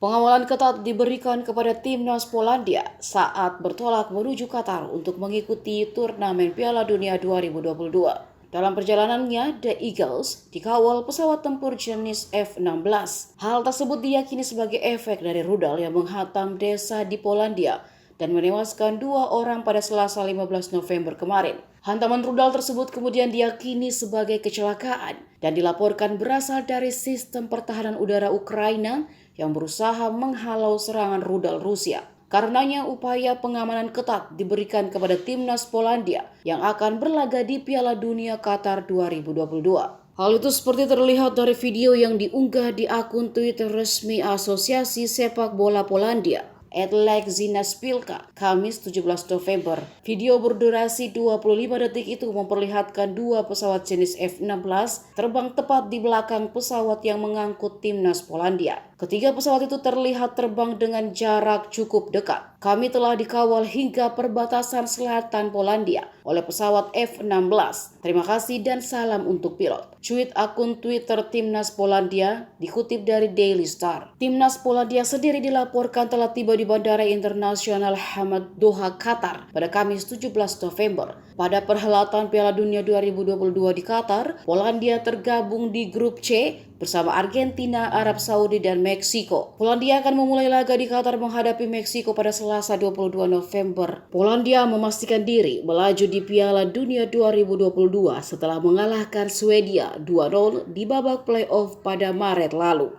Pengawalan ketat diberikan kepada timnas Polandia saat bertolak menuju Qatar untuk mengikuti turnamen Piala Dunia 2022. Dalam perjalanannya, The Eagles dikawal pesawat tempur jenis F-16. Hal tersebut diyakini sebagai efek dari rudal yang menghantam desa di Polandia dan menewaskan 2 orang pada Selasa 15 November kemarin. Hantaman rudal tersebut kemudian diyakini sebagai kecelakaan dan dilaporkan berasal dari sistem pertahanan udara Ukraina yang berusaha menghalau serangan rudal Rusia. Karenanya upaya pengamanan ketat diberikan kepada timnas Polandia yang akan berlaga di Piala Dunia Qatar 2022. Hal itu seperti terlihat dari video yang diunggah di akun Twitter resmi Asosiasi Sepak Bola Polandia, @Legzina-Spilka, Kamis 17 November. Video berdurasi 25 detik itu memperlihatkan 2 pesawat jenis F-16 terbang tepat di belakang pesawat yang mengangkut timnas Polandia. Ketiga pesawat itu terlihat terbang dengan jarak cukup dekat. Kami telah dikawal hingga perbatasan selatan Polandia oleh pesawat F-16. Terima kasih dan salam untuk pilot. Tweet akun Twitter Timnas Polandia dikutip dari Daily Star. Timnas Polandia sendiri dilaporkan telah tiba di Bandara Internasional Hamad Doha, Qatar pada Kamis 17 November. Pada perhelatan Piala Dunia 2022 di Qatar, Polandia tergabung di grup C bersama Argentina, Arab Saudi, dan Meksiko. Polandia akan memulai laga di Qatar menghadapi Meksiko pada Selasa 22 November. Polandia memastikan diri melaju di Piala Dunia 2022 setelah mengalahkan Swedia 2-0 di babak playoff pada Maret lalu.